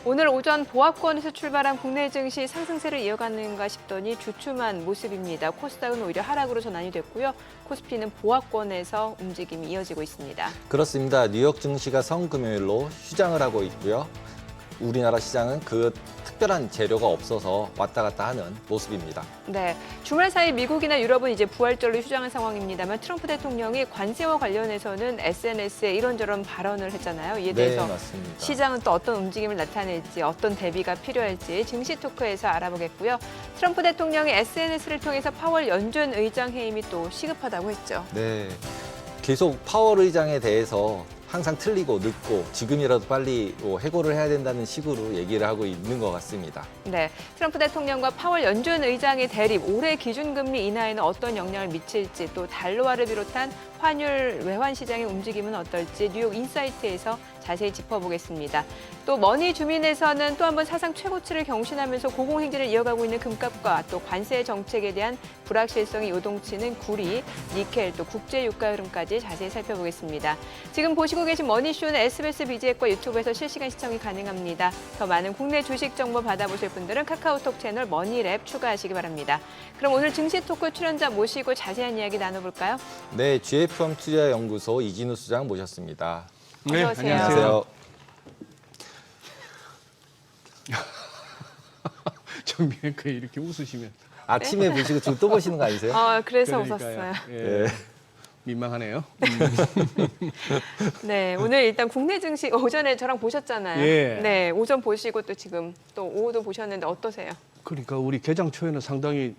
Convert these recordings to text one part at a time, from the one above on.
오늘 오전 보합권에서 출발한 국내 증시 상승세를 이어가는가 싶더니 주춤한 모습입니다. 코스닥은 오히려 하락으로 전환이 됐고요. 코스피는 보합권에서 움직임이 이어지고 있습니다. 그렇습니다. 뉴욕 증시가 성금요일로 휴장을 하고 있고요. 우리나라 시장은 그 특별한 재료가 없어서 왔다 갔다 하는 모습입니다. 네, 주말 사이 미국이나 유럽은 이제 부활절로 휴장한 상황입니다만 트럼프 대통령이 관세와 관련해서는 SNS에 이런저런 발언을 했잖아요. 이에 대해서 네, 맞습니다. 시장은 또 어떤 움직임을 나타낼지, 어떤 대비가 필요할지 증시 토크에서 알아보겠고요. 트럼프 대통령이 SNS를 통해서 파월 연준 의장 해임이 또 시급하다고 했죠. 네, 계속 파월 의장에 대해서 항상 틀리고 늦고 지금이라도 빨리 해고를 해야 된다는 식으로 얘기를 하고 있는 것 같습니다. 네, 트럼프 대통령과 파월 연준 의장의 대립, 올해 기준금리 인하에는 어떤 영향을 미칠지, 또 달러화를 비롯한 환율 외환 시장의 움직임은 어떨지 뉴욕 인사이트에서 자세히 짚어보겠습니다. 또 머니 주민에서는 또 한 번 사상 최고치를 경신하면서 고공행진을 이어가고 있는 금값과 또 관세 정책에 대한 불확실성이 요동치는 구리, 니켈, 또 국제 유가 흐름까지 자세히 살펴보겠습니다. 지금 보시고 계신 머니쇼는 SBS BG앱과 유튜브에서 실시간 시청이 가능합니다. 더 많은 국내 주식 정보 받아보실 분들은 카카오톡 채널 머니랩 추가하시기 바랍니다. 그럼 오늘 증시 토크 출연자 모시고 자세한 이야기 나눠볼까요? 네, GFM 투자연구소 이진우 수장 모셨습니다. 어서 오세요. 안녕하세요. 정비앵커 이렇게 웃으시면 아침에 보시고 지금 또 보시는 거 아니세요? 그래서 그러니까요. 웃었어요. 예. 민망하네요. 네, 오늘 일단 국내 증시 오전에 저랑 보셨잖아요. 예. 네, 오전 보시고 또 지금 또 오후도 보셨는데 어떠세요? 그러니까 우리 개장 초에는 상당히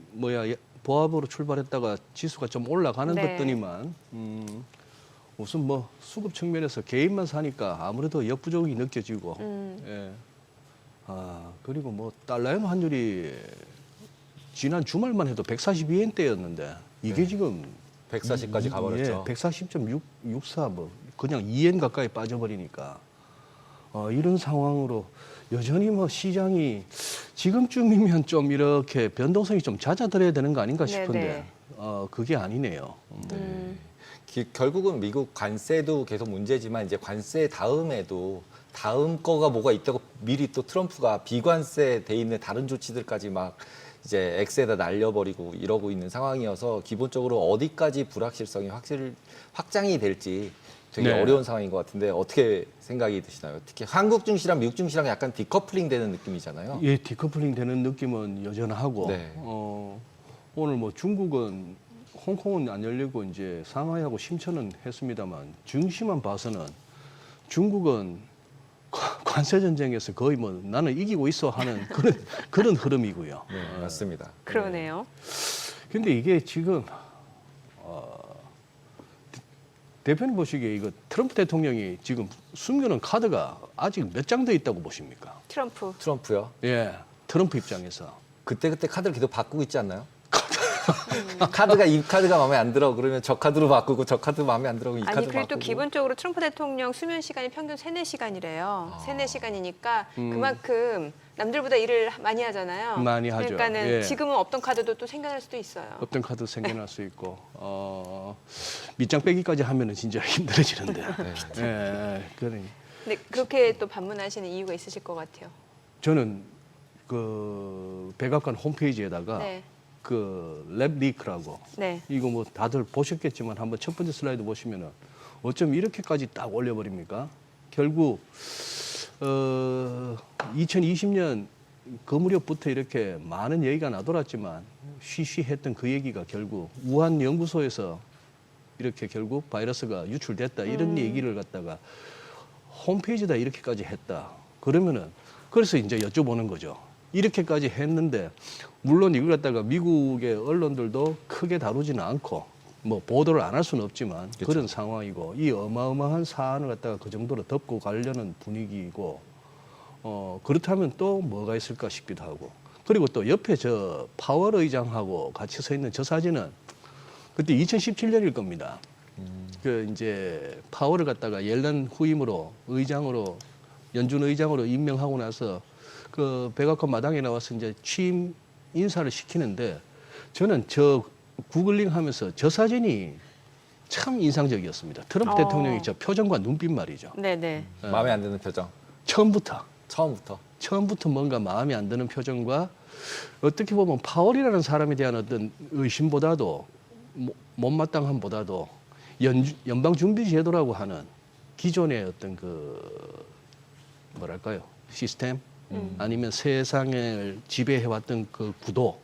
보합으로 출발했다가 지수가 좀 올라가는 네. 것더니만 우선 뭐 수급 측면에서 개인만 사니까 아무래도 역부족이 느껴지고 예. 그리고 뭐 달러엔 환율이 지난 주말만 해도 142엔대였는데 이게 네. 지금 140까지 가버렸죠. 예, 140.64 뭐 그냥 2엔 가까이 빠져버리니까 이런 상황으로 여전히 뭐 시장이 지금쯤이면 좀 이렇게 변동성이 좀 잦아들어야 되는 거 아닌가 싶은데 네네. 그게 아니네요. 결국은 미국 관세도 계속 문제지만 이제 관세 다음에도 다음 거가 뭐가 있다고 미리 또 트럼프가 비관세 돼 있는 다른 조치들까지 막 이제 X에다 날려버리고 이러고 있는 상황이어서 기본적으로 어디까지 불확실성이 확장이 될지 되게 네. 어려운 상황인 것 같은데 어떻게 생각이 드시나요? 특히 한국 증시랑 미국 증시랑 약간 디커플링 되는 느낌이잖아요. 예, 디커플링 되는 느낌은 여전하고 네. 오늘 뭐 중국은 홍콩은 안 열리고 이제 상하이하고 심천은 했습니다만 증시만 봐서는 중국은 관세 전쟁에서 거의 뭐 나는 이기고 있어 하는 그런 흐름이고요. 네, 맞습니다. 그러네요. 근데 이게 지금 대표님 보시기에 이거 트럼프 대통령이 지금 숨겨놓은 카드가 아직 몇 장 더 있다고 보십니까? 트럼프요? 예, 트럼프 입장에서. 그때그때 카드를 계속 바꾸고 있지 않나요? 카드가 이 카드가 마음에 안 들어 그러면 저 카드로 바꾸고 저 카드 마음에 안 들어오면 이 아니 카드로 그리고 또 바꾸고. 기본적으로 트럼프 대통령 수면 시간이 평균 3-4시간이래요. 3-4시간이니까 그만큼 남들보다 일을 많이 하잖아요. 많이 하죠. 그러니까는 예. 지금은 없던 카드도 또 생겨날 수도 있어요. 어떤 카드 생겨날 수 있고 밑장 빼기까지 하면은 진짜 힘들어지는데. 예, 그러니 근데 그렇게 또 반문하시는 이유가 있으실 것 같아요. 저는 그 백악관 홈페이지에다가 네. 그 랩리크라고 네. 이거 뭐 다들 보셨겠지만 한번 첫 번째 슬라이드 보시면은 어쩜 이렇게까지 딱 올려버립니까? 결국 2020년 그 무렵부터 이렇게 많은 얘기가 나돌았지만 쉬쉬했던 그 얘기가 결국 우한 연구소에서 이렇게 결국 바이러스가 유출됐다 이런 얘기를 갖다가 홈페이지에다 이렇게까지 했다. 그러면은 그래서 이제 여쭤보는 거죠. 이렇게까지 했는데 물론 이걸 갖다가 미국의 언론들도 크게 다루지는 않고 뭐 보도를 안 할 수는 없지만 그렇죠. 그런 상황이고 이 어마어마한 사안을 갖다가 그 정도로 덮고 가려는 분위기이고 그렇다면 또 뭐가 있을까 싶기도 하고 그리고 또 옆에 저 파월 의장하고 같이 서 있는 저 사진은 그때 2017년일 겁니다. 그 이제 파월을 갖다가 옐런 후임으로 의장으로 연준 의장으로 임명하고 나서 그 백악관 마당에 나와서 이제 취임 인사를 시키는데 저는 저 구글링 하면서 저 사진이 참 인상적이었습니다. 트럼프 대통령이 저 표정과 눈빛 말이죠. 네네. 마음에 안 드는 표정. 처음부터 처음부터 뭔가 마음에 안 드는 표정과 어떻게 보면 파월이라는 사람에 대한 어떤 의심보다도 못마땅함보다도 연방준비제도라고 하는 기존의 어떤 그 뭐랄까요 시스템 아니면 세상을 지배해왔던 그 구도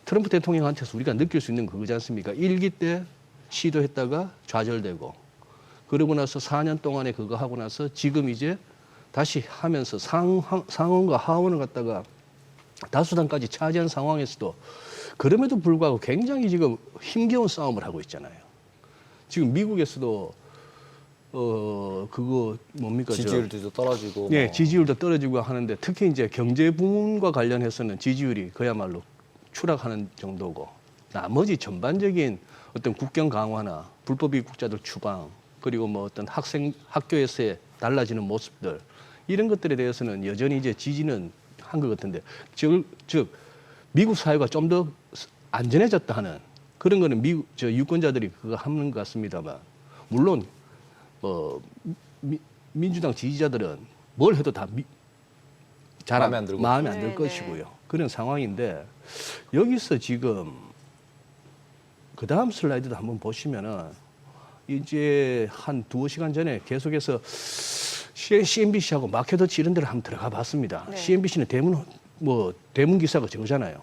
트럼프 대통령한테서 우리가 느낄 수 있는 그거지 않습니까? 1기 때 시도했다가 좌절되고 그러고 나서 4년 동안에 그거 하고 나서 지금 이제 다시 하면서 상원과 하원을 갖다가 다수당까지 차지한 상황에서도 그럼에도 불구하고 굉장히 지금 힘겨운 싸움을 하고 있잖아요. 지금 미국에서도 그거 뭡니까? 지지율도 떨어지고. 네, 지지율도 떨어지고 하는데 특히 이제 경제 부문과 관련해서는 지지율이 그야말로 추락하는 정도고 나머지 전반적인 어떤 국경 강화나 불법 입국자들 추방 그리고 뭐 어떤 학교에서의 달라지는 모습들 이런 것들에 대해서는 여전히 이제 지지는 한 것 같은데 즉 미국 사회가 좀 더 안전해졌다 하는 그런 거는 미국 유권자들이 그거 하는 것 같습니다만 물론 민주당 지지자들은 뭘 해도 다 잘 마음에 안 들고. 마음에 안 들 네, 것이고요. 네. 그런 상황인데 여기서 지금 그 다음 슬라이드도 한번 보시면은 이제 한 2시간 전에 계속해서 CNBC하고 마켓워치 이런 데를 한번 들어가 봤습니다. 네. CNBC는 대문 기사가 저거잖아요.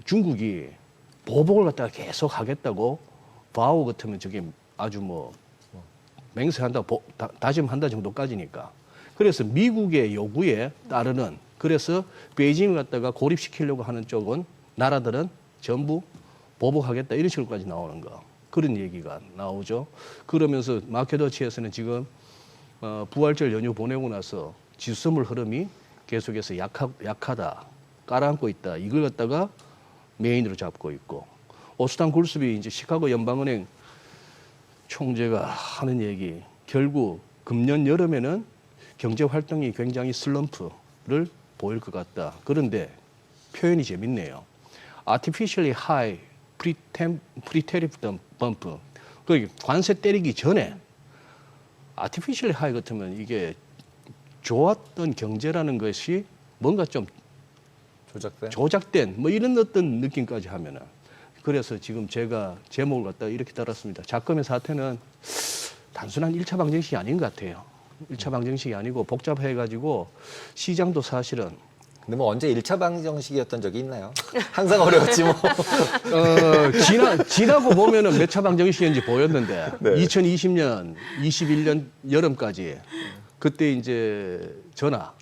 중국이 보복을 갖다가 계속 하겠다고 바오 같으면 저게 아주 맹세한다, 다짐한다 정도까지니까. 그래서 미국의 요구에 따르는 그래서 베이징을 갖다가 고립시키려고 하는 쪽은 나라들은 전부 보복하겠다 이런 식으로까지 나오는 거. 그런 얘기가 나오죠. 그러면서 마켓워치에서는 지금 부활절 연휴 보내고 나서 지수물 흐름이 계속해서 약하다, 깔아앉고 있다. 이걸 갖다가 메인으로 잡고 있고 오스탄 굴스비 이제 시카고 연방은행 총재가 하는 얘기 결국 금년 여름에는 경제 활동이 굉장히 슬럼프를 보일 것 같다. 그런데 표현이 재밌네요. Artificially high pre-tariff bump. 그 관세 때리기 전에 artificially high 같으면 이게 좋았던 경제라는 것이 뭔가 좀 조작된 뭐 이런 어떤 느낌까지 하면은 그래서 지금 제가 제목을 갖다 이렇게 달았습니다. 작금의 사태는 단순한 1차 방정식이 아닌 것 같아요. 1차 방정식이 아니고 복잡해가지고 시장도 사실은 근데 뭐 언제 1차 방정식이었던 적이 있나요? 항상 어려웠지 뭐. 지나고 보면은 몇 차 방정식인지 보였는데 네. 2020년, 21년 여름까지 그때 이제 저나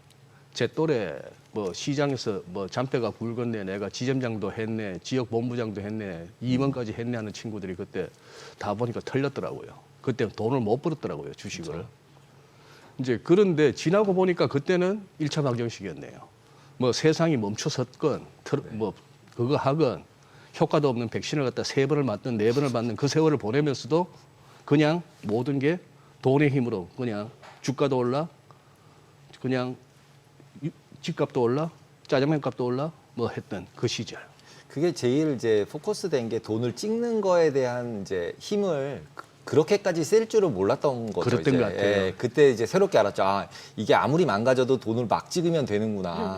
제 또래 뭐 시장에서 뭐 잔뼈가 굵었네, 내가 지점장도 했네, 지역 본부장도 했네, 임원까지 했네 하는 친구들이 그때 다 보니까 털렸더라고요. 그때 돈을 못 벌었더라고요, 주식을. 그렇죠. 이제 그런데 지나고 보니까 그때는 1차 방정식이었네요. 뭐 세상이 멈춰섰건 뭐 그거 하건 효과도 없는 백신을 갖다 3번을 맞든 4번을 맞는 그 세월을 보내면서도 그냥 모든 게 돈의 힘으로 그냥 주가도 올라 그냥 집값도 올라 짜장면 값도 올라 뭐 했던 그 시절. 그게 제일 이제 포커스된 게 돈을 찍는 거에 대한 이제 힘을 그렇게까지 쓸 줄은 몰랐던 거죠. 그랬던 이제. 것 같아요. 예, 그때 이제 새롭게 알았죠. 아, 이게 아무리 망가져도 돈을 막 찍으면 되는구나.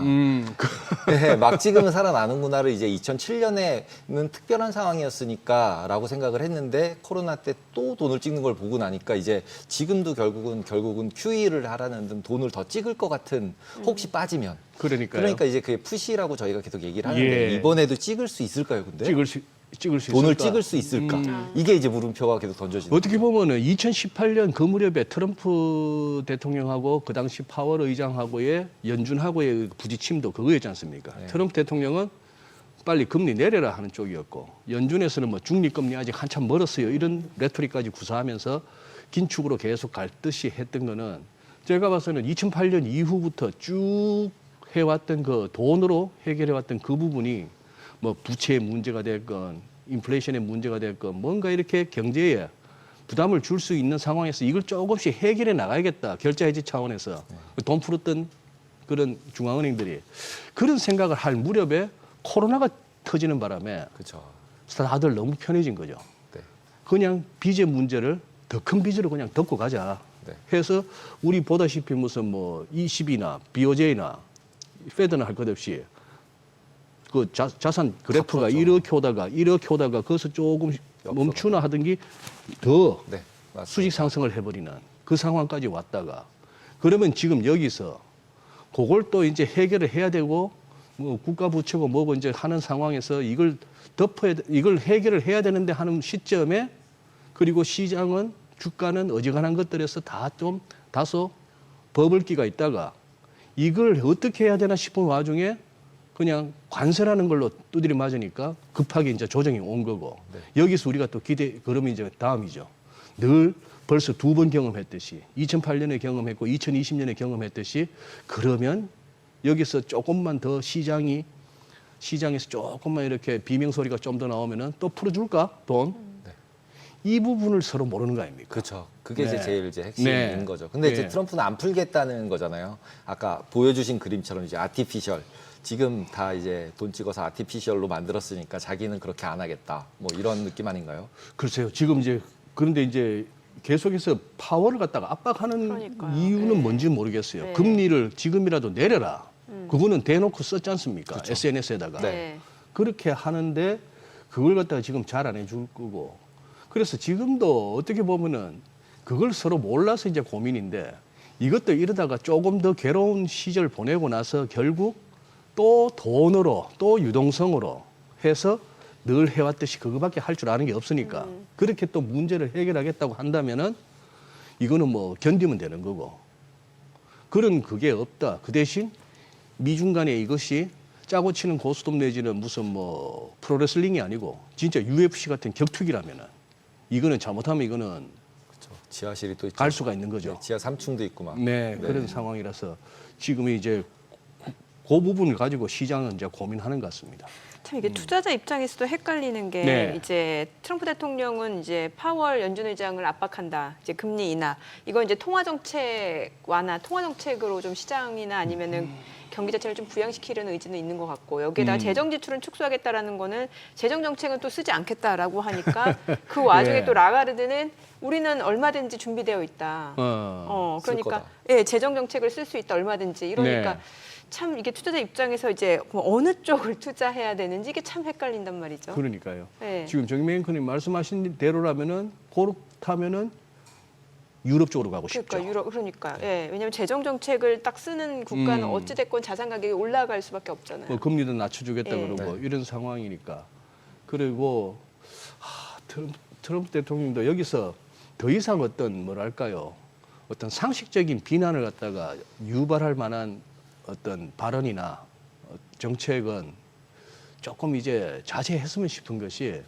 네, 막 찍으면 살아나는구나를 이제 2007년에는 특별한 상황이었으니까라고 생각을 했는데 코로나 때 또 돈을 찍는 걸 보고 나니까 이제 지금도 결국은 QE를 하라는 등 돈을 더 찍을 것 같은 혹시 빠지면. 그러니까요. 그러니까 이제 그게 푸시라고 저희가 계속 얘기를 하는데 예. 이번에도 찍을 수 있을까요, 근데? 찍을 수 돈을 있을까? 찍을 수 있을까? 이게 이제 물음표가 계속 던져지는. 어떻게 보면은 2018년 그 무렵에 트럼프 대통령하고 그 당시 파월 의장하고의 연준하고의 부딪힘도 그거였지 않습니까? 네. 트럼프 대통령은 빨리 금리 내려라 하는 쪽이었고 연준에서는 뭐 중립금리 아직 한참 멀었어요. 이런 레토릭까지 구사하면서 긴축으로 계속 갈 듯이 했던 거는 제가 봐서는 2008년 이후부터 쭉 해왔던 그 돈으로 해결해왔던 그 부분이 뭐 부채의 문제가 됐건 인플레이션의 문제가 됐건 뭔가 이렇게 경제에 부담을 줄 수 있는 상황에서 이걸 조금씩 해결해 나가야겠다. 결제 해지 차원에서 돈 풀었던 그런 중앙은행들이 그런 생각을 할 무렵에 코로나가 터지는 바람에 그렇죠. 다들 너무 편해진 거죠. 네. 그냥 빚의 문제를 더 큰 빚으로 그냥 덮고 가자. 네. 해서 우리 보다시피 무슨 뭐 ECB나 BOJ나 페드나 할 것 없이 그 자산 그래프가 이렇게 오다가 거기서 조금 멈추나 하던 게 더 네, 맞습니다. 수직 상승을 해버리는 그 상황까지 왔다가 그러면 지금 여기서 그걸 또 이제 해결을 해야 되고 뭐 국가 부채고 뭐고 이제 하는 상황에서 이걸 이걸 해결을 해야 되는데 하는 시점에 그리고 시장은 주가는 어지간한 것들에서 다 좀 다소 버블기가 있다가 이걸 어떻게 해야 되나 싶은 와중에 그냥 관세라는 걸로 두드려 맞으니까 급하게 이제 조정이 온 거고 여기서 우리가 또 그러면 이제 다음이죠. 늘 벌써 2번 경험했듯이 2008년에 경험했고 2020년에 경험했듯이 그러면 여기서 조금만 더 시장에서 조금만 이렇게 비명 소리가 좀 더 나오면은 또 풀어줄까 돈? 이 부분을 서로 모르는 거 아닙니까? 그렇죠. 그게 네. 이제 제일 이제 핵심인 네. 거죠. 근데 이제 네. 트럼프는 안 풀겠다는 거잖아요. 아까 보여주신 그림처럼 이제 아티피셜. 지금 다 이제 돈 찍어서 아티피셜로 만들었으니까 자기는 그렇게 안 하겠다. 뭐 이런 느낌 아닌가요? 글쎄요. 지금 이제 그런데 이제 계속해서 파월을 갖다가 압박하는 그러니까요. 이유는 네. 뭔지 모르겠어요. 네. 금리를 지금이라도 내려라. 그거는 대놓고 썼지 않습니까? SNS에다가. 네. 그렇게 하는데 그걸 갖다가 지금 잘 안 해줄 거고. 그래서 지금도 어떻게 보면은 그걸 서로 몰라서 이제 고민인데 이것도 이러다가 조금 더 괴로운 시절 보내고 나서 결국 또 돈으로 또 유동성으로 해서 늘 해왔듯이 그거밖에 할 줄 아는 게 없으니까 그렇게 또 문제를 해결하겠다고 한다면은 이거는 뭐 견디면 되는 거고 그런 그게 없다. 그 대신 미중 간에 이것이 짜고 치는 고스톱 내지는 무슨 뭐 프로레슬링이 아니고 진짜 UFC 같은 격투기라면은 이거는 잘못하면 이거는 그렇죠. 지하실이 또 있죠. 갈 수가 있는 거죠. 네, 지하 3층도 있고 막. 네, 그런 상황이라서 지금 이제 그 부분을 가지고 시장은 이제 고민하는 것 같습니다. 참 이게 투자자 입장에서도 헷갈리는 게 네. 이제 트럼프 대통령은 이제 파월 연준 의장을 압박한다. 이제 금리 인하. 이건 이제 통화 정책 완화, 통화 정책으로 좀 시장이나 아니면은 경기 자체를 좀 부양시키려는 의지는 있는 것 같고 여기에다가 재정 지출은 축소하겠다라는 거는 재정 정책은 또 쓰지 않겠다라고 하니까 그 와중에 예. 또 라가르드는 우리는 얼마든지 준비되어 있다. 쓸 그러니까 거다. 예, 재정 정책을 쓸 수 있다 얼마든지 이러니까 네. 참 이게 투자자 입장에서 이제 뭐 어느 쪽을 투자해야 되는지 이게 참 헷갈린단 말이죠. 그러니까요. 네. 지금 정명 앵커님 말씀하신 대로라면은 그렇다면은 유럽 쪽으로 가고 싶죠. 그러니까 유럽 그러니까 예, 왜냐하면 재정 정책을 딱 쓰는 국가는 어찌 됐건 자산 가격이 올라갈 수밖에 없잖아요. 뭐 금리도 낮춰주겠다 예. 그러고 네. 이런 상황이니까 그리고 트럼프 대통령도 여기서 더 이상 어떤 뭐랄까요 어떤 상식적인 비난을 갖다가 유발할 만한 어떤 발언이나 정책은 조금 이제 자제했으면 싶은 것이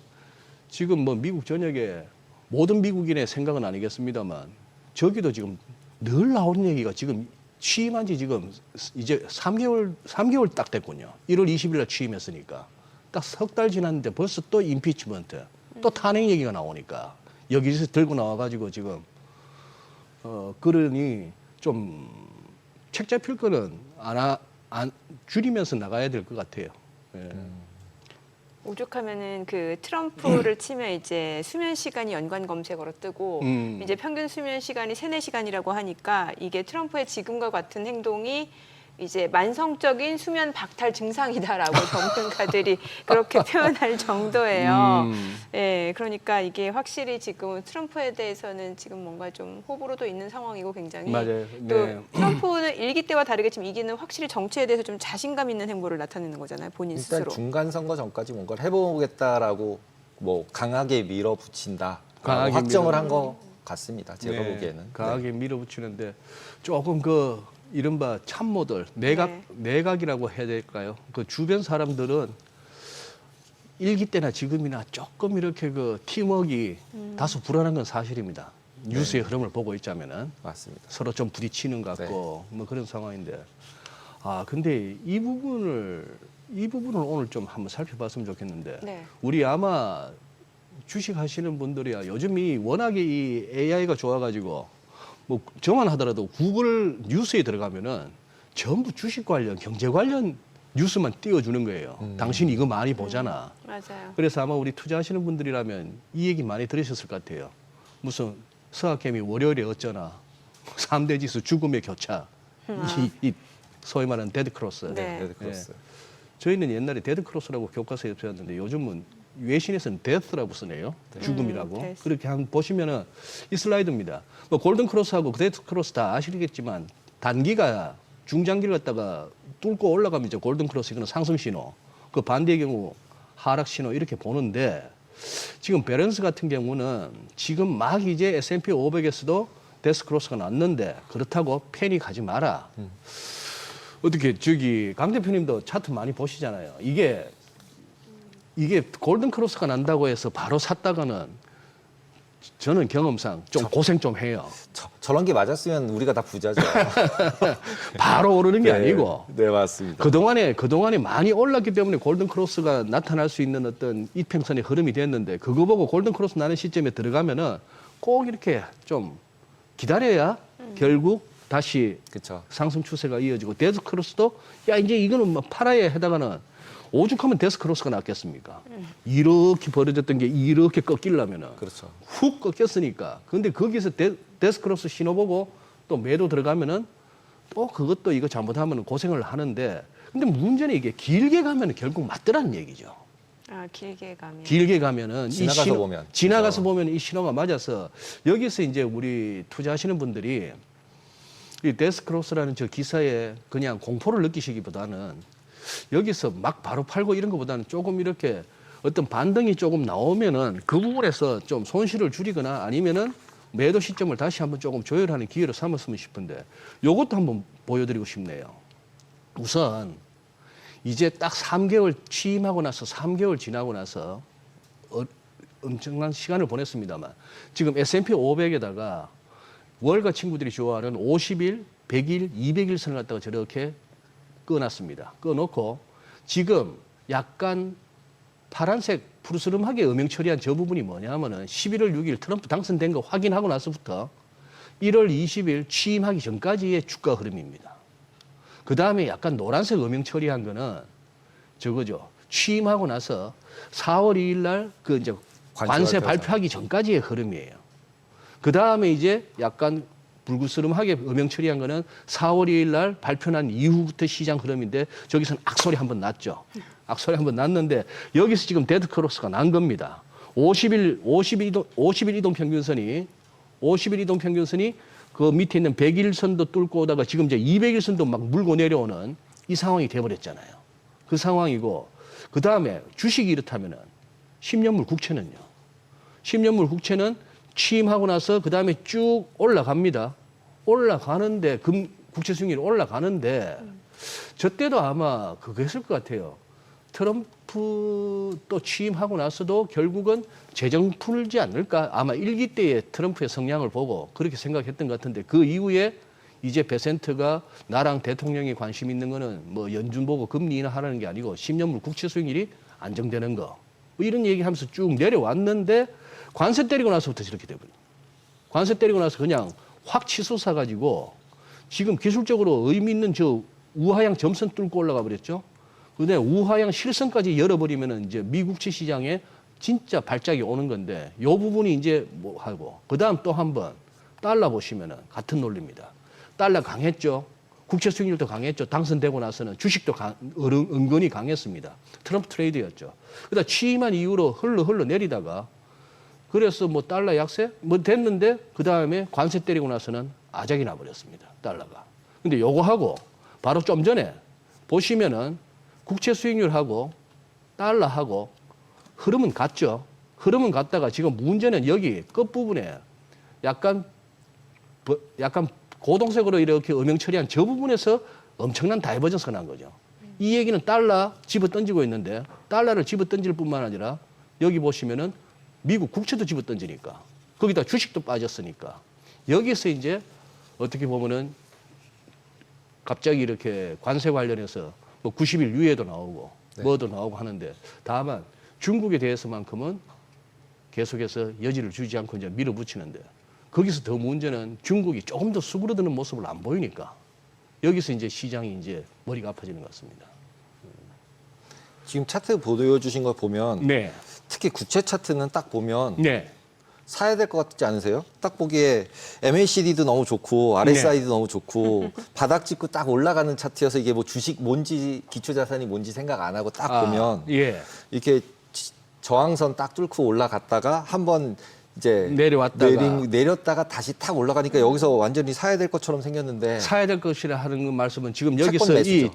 지금 뭐 미국 전역에 모든 미국인의 생각은 아니겠습니다만 저기도 지금 늘 나오는 얘기가 지금 취임한 지 지금 이제 3개월 딱 됐군요. 1월 20일 날 취임했으니까 딱 석 달 지났는데 벌써 또 임피치먼트, 또 탄핵 얘기가 나오니까 여기서 들고 나와가지고 지금 그러니 좀 책 잡힐 거는 안 줄이면서 나가야 될 것 같아요. 예. 오죽하면은 그 트럼프를 치면 이제 수면 시간이 연관 검색어로 뜨고 이제 평균 수면 시간이 3-4시간이라고 하니까 이게 트럼프의 지금과 같은 행동이 이제 만성적인 수면 박탈 증상이다라고 전문가들이 그렇게 표현할 정도예요. 예, 그러니까 이게 확실히 지금 트럼프에 대해서는 지금 뭔가 좀 호불호도 있는 상황이고 굉장히 맞아요. 또 네. 트럼프는 일기 때와 다르게 지금 이기는 확실히 정치에 대해서 좀 자신감 있는 행보를 나타내는 거잖아요. 본인 일단 스스로. 중간 선거 전까지 뭔가를 해보겠다라고 뭐 강하게 밀어붙인다. 강하게 확정을 한 거 같습니다. 제가 네, 보기에는. 강하게 밀어붙이는데 조금 그 이른바 참모들 내각이라고 해야 될까요? 그 주변 사람들은 일기 때나 지금이나 조금 이렇게 그 팀워크가 다소 불안한 건 사실입니다. 뉴스의 흐름을 보고 있자면은 맞습니다. 서로 좀 부딪히는 것 같고 뭐 그런 상황인데 근데 이 부분을 오늘 좀 한번 살펴봤으면 좋겠는데 네. 우리 아마 주식 하시는 분들이야 요즘이 워낙에 이 AI가 좋아가지고 뭐 저만 하더라도 구글 뉴스에 들어가면은 전부 주식 관련 경제 관련 뉴스만 띄워주는 거예요. 당신이 이거 많이 보잖아. 맞아요. 그래서 아마 우리 투자하시는 분들이라면 이 얘기 많이 들으셨을 것 같아요. 무슨 서학개미 월요일에 어쩌나 3대 지수 죽음의 교차. 이 소위 말하는 데드크로스. 네. 레드크로스. 저희는 옛날에 데드크로스라고 교과서에 배웠는데 요즘은 외신에서는 데스라고 쓰네요. 죽음이라고. 데스. 그렇게 한번 보시면은 이 슬라이드입니다. 뭐 골든크로스하고 데스크로스 다 아시겠지만 단기가 중장기를 갖다가 뚫고 올라가면 이제 골든크로스 이거는 상승 신호. 그 반대의 경우 하락 신호 이렇게 보는데 지금 밸런스 같은 경우는 지금 막 이제 S&P 500에서도 데스크로스가 났는데 그렇다고 패닉하지 마라. 어떻게 저기 강 대표님도 차트 많이 보시잖아요. 이게 골든크로스가 난다고 해서 바로 샀다가는 저는 경험상 좀 고생 좀 해요. 저런 게 맞았으면 우리가 다 부자죠. 바로 오르는 게 아니고 네, 맞습니다. 그동안에 많이 올랐기 때문에 골든크로스가 나타날 수 있는 어떤 이평선의 흐름이 됐는데 그거 보고 골든크로스 나는 시점에 들어가면은 꼭 이렇게 좀 기다려야 결국 다시 그렇죠. 상승 추세가 이어지고 데스크로스도 야 이제 이거는 뭐 팔아야 해다가는 오죽하면 데스크로스가 낫겠습니까? 이렇게 벌어졌던 게 이렇게 꺾이려면은 그렇죠. 훅 꺾였으니까. 근데 거기서 데스크로스 신호 보고 또 매도 들어가면은 또 그것도 이거 잘못하면 고생을 하는데 근데 문제는 이게 길게 가면은 결국 맞더라는 얘기죠. 아, 길게 가면. 길게 가면은 지나가서 보면. 지나가서 그죠. 보면 이 신호가 맞아서 여기서 이제 우리 투자하시는 분들이 이 데스크로스라는 저 기사에 그냥 공포를 느끼시기보다는 여기서 막 바로 팔고 이런 것보다는 조금 이렇게 어떤 반등이 조금 나오면은 그 부분에서 좀 손실을 줄이거나 아니면은 매도 시점을 다시 한번 조금 조율하는 기회로 삼았으면 싶은데 요것도 한번 보여드리고 싶네요. 우선 이제 딱 3개월 취임하고 나서 3개월 지나고 나서 엄청난 시간을 보냈습니다만 지금 S&P 500에다가 월가 친구들이 좋아하는 50일, 100일, 200일 선을 갖다가 저렇게 꺼놨습니다. 꺼놓고 지금 약간 파란색 푸르스름하게 음영 처리한 저 부분이 뭐냐면은 11월 6일 트럼프 당선된 거 확인하고 나서부터 1월 20일 취임하기 전까지의 주가 흐름입니다. 그 다음에 약간 노란색 음영 처리한 거는 저거죠. 취임하고 나서 4월 2일 날 그 이제 관세 발표하기 전까지의 흐름이에요. 그 다음에 이제 약간 불그스름하게 음영 처리한 거는 4월 2일 날 발표난 이후부터 시장 흐름인데 저기서는 악소리 한번 났죠. 악소리 한번 났는데 여기서 지금 데드크로스가 난 겁니다. 50일 이동 평균선이 그 밑에 있는 100일선도 뚫고 오다가 지금 이제 200일선도 막 물고 내려오는 이 상황이 돼버렸잖아요. 그 상황이고 그 다음에 주식이 이렇다면은 10년물 국채는요. 10년물 국채는 취임하고 나서 그 다음에 쭉 올라갑니다. 올라가는데 국채 수익률이 올라가는데 저 때도 아마 그거 했을 것 같아요. 트럼프 또 취임하고 나서도 결국은 재정 풀지 않을까? 아마 1기 때의 트럼프의 성향을 보고 그렇게 생각했던 것 같은데 그 이후에 이제 베센트가 나랑 대통령이 관심 있는 거는 뭐 연준 보고 금리 인하하라는 게 아니고 10년물 국채 수익률이 안정되는 거. 뭐 이런 얘기하면서 쭉 내려왔는데 관세 때리고 나서부터 저렇게 돼버려요. 관세 때리고 나서 그냥 확 치솟아 가지고 지금 기술적으로 의미 있는 저 우하향 점선 뚫고 올라가 버렸죠. 근데 우하향 실선까지 열어버리면은 이제 미국채 시장에 진짜 발작이 오는 건데 요 부분이 이제 뭐 하고 그다음 또 한 번 달러 보시면은 같은 논리입니다. 달러 강했죠. 국채 수익률도 강했죠. 당선되고 나서는 주식도 은근히 강했습니다. 트럼프 트레이드였죠. 그다음 취임한 이후로 흘러 내리다가 그래서 뭐 달러 약세 뭐 됐는데 그 다음에 관세 때리고 나서는 아작이 나버렸습니다. 달러가. 근데 요거 하고 바로 좀 전에 보시면은 국채 수익률하고 달러하고 흐름은 같죠. 흐름은 같다가 지금 문제는 여기 끝부분에 약간 고동색으로 이렇게 음영 처리한 저 부분에서 엄청난 다이버전스가 난 거죠. 이 얘기는 달러 집어 던지고 있는데 달러를 집어 던질 뿐만 아니라 여기 보시면은 미국 국채도 집어 던지니까 거기다 주식도 빠졌으니까 여기서 이제 어떻게 보면은 갑자기 이렇게 관세 관련해서 뭐 90일 유예도 나오고 뭐도 나오고 하는데 다만 중국에 대해서만큼은 계속해서 여지를 주지 않고 이제 밀어붙이는데 거기서 더 문제는 중국이 조금 더 수그러드는 모습을 안 보이니까 여기서 이제 시장이 이제 머리가 아파지는 것 같습니다. 지금 차트 보여주신 걸 보면 네. 특히 국채 차트는 딱 보면 네. 사야 될 것 같지 않으세요? 딱 보기에 MACD도 너무 좋고 RSI도 너무 좋고 바닥 짚고 딱 올라가는 차트여서 이게 뭐 주식 뭔지 기초자산이 뭔지 생각 안 하고 딱 보면 예. 이렇게 저항선 딱 뚫고 올라갔다가 한번 이제 내렸다가 다시 탁 올라가니까 여기서 완전히 사야 될 것처럼 생겼는데 사야 될 것이라 하는 그 말씀은 지금 채권 여기서 이 매수죠.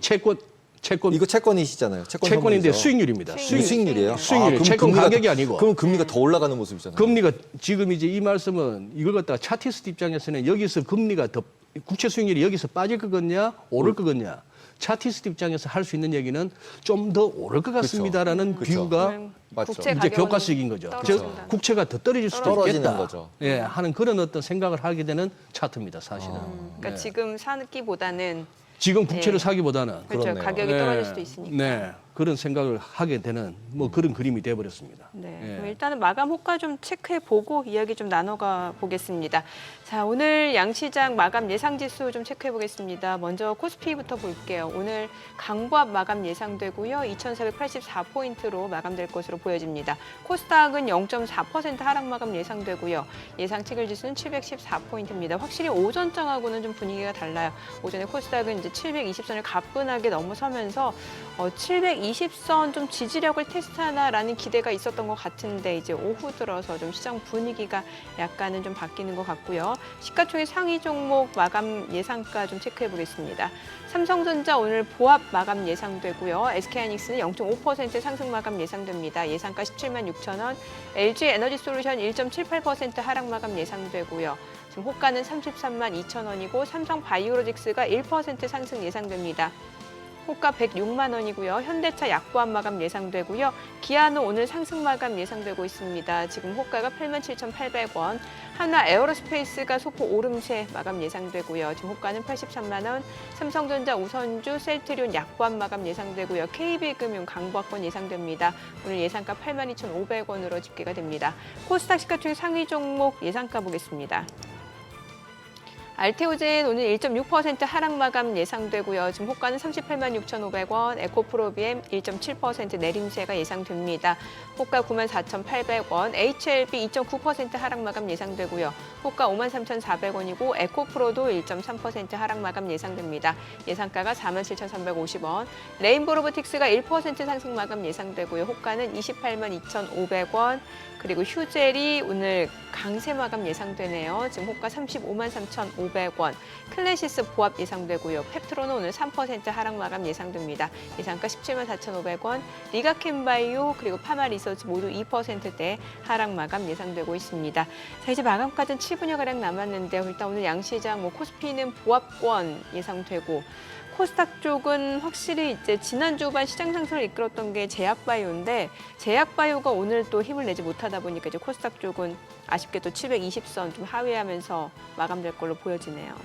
채권 이거 채권이시잖아요. 채권인데 선물이죠. 수익률입니다. 수익률이에요. 수익률이 그럼 채권 금리가 가격이 더- 아니고. 그럼 금리가 더 올라가는 모습이잖아요. 금리가 지금 이제 이 말씀은 이걸 갖다가 차티스트 입장에서는 여기서 금리가 더 국채 수익률이 여기서 빠질 거겠냐 오를 거겠냐. 차티스트 입장에서 할 수 있는 얘기는 좀 더 오를 것 같습니다라는 그쵸. 뷰가 맞죠. 국채 이제 가격은 교과식인 거죠. 떨어진다. 즉 국채가 더 떨어질 수도 떨어지는 있겠다. 거죠. 예, 하는 그런 어떤 생각을 하게 되는 차트입니다, 사실은. 그러니까 네. 지금 사기보다는 지금 국채를 예. 사기보다는 그렇죠. 그렇네요. 가격이 떨어질 수도 있으니까. 네, 그런 생각을 하게 되는 뭐 그런 그림이 돼버렸습니다. 네. 예. 그럼 일단은 마감 호가 좀 체크해 보고 이야기 좀 나눠가 보겠습니다. 자, 오늘 양시장 마감 예상 지수 좀 체크해 보겠습니다. 먼저 코스피부터 볼게요. 오늘 강보합 마감 예상되고요. 2,484포인트로 마감될 것으로 보여집니다. 코스닥은 0.4% 하락 마감 예상되고요. 예상 체결 지수는 714포인트입니다. 확실히 오전장하고는 좀 분위기가 달라요. 오전에 코스닥은 이제 720선을 가뿐하게 넘어서면서 720선 좀 지지력을 테스트하나라는 기대가 있었던 것 같은데 이제 오후 들어서 좀 시장 분위기가 약간은 좀 바뀌는 것 같고요. 시가총액 상위 종목 마감 예상가 좀 체크해 보겠습니다. 삼성전자 오늘 보합 마감 예상되고요. SK하이닉스는 0.5% 상승 마감 예상됩니다. 예상가 17만 6천 원. LG 에너지솔루션 1.78% 하락 마감 예상되고요. 지금 호가는 33만 2천 원이고 삼성 바이오로직스가 1% 상승 예상됩니다. 호가 106만 원이고요. 현대차 약보합 마감 예상되고요. 기아는 오늘 상승 마감 예상되고 있습니다. 지금 호가가 87,800원. 하나 에어로스페이스가 소폭 오름세 마감 예상되고요. 지금 호가는 83만 원. 삼성전자 우선주 셀트리온 약보합 마감 예상되고요. KB금융 강보합권 예상됩니다. 오늘 예상가 82,500원으로 집계가 됩니다. 코스닥 시가총액 상위 종목 예상가 보겠습니다. 알테오젠 오늘 1.6% 하락 마감 예상되고요. 지금 호가는 38만 6,500원, 에코프로비엠 1.7% 내림세가 예상됩니다. 호가 94,800원, HLB 2.9% 하락 마감 예상되고요. 호가 53,400원이고 에코프로도 1.3% 하락 마감 예상됩니다. 예상가가 47,350원. 레인보로보틱스가 1% 상승 마감 예상되고요. 호가는 28만 2,500원. 그리고 휴젤이 오늘 강세 마감 예상되네요. 지금 호가 35만 3,500원. 클래시스 보합 예상되고요. 펩트로는 오늘 3% 하락 마감 예상됩니다. 예상가 17만 4,500원. 리가캠바이오 그리고 파마리서치 모두 2%대 하락 마감 예상되고 있습니다. 자, 이제 마감까지는 7분여가량 남았는데요. 일단 오늘 양시장 코스피는 보합권 예상되고 코스닥 쪽은 확실히 이제 지난주 후반 시장 상승을 이끌었던 게 제약바이오인데 제약바이오가 오늘 또 힘을 내지 못하다 보니까 이제 코스닥 쪽은 아쉽게 또 720선 좀 하회하면서 마감될 걸로 보여지네요.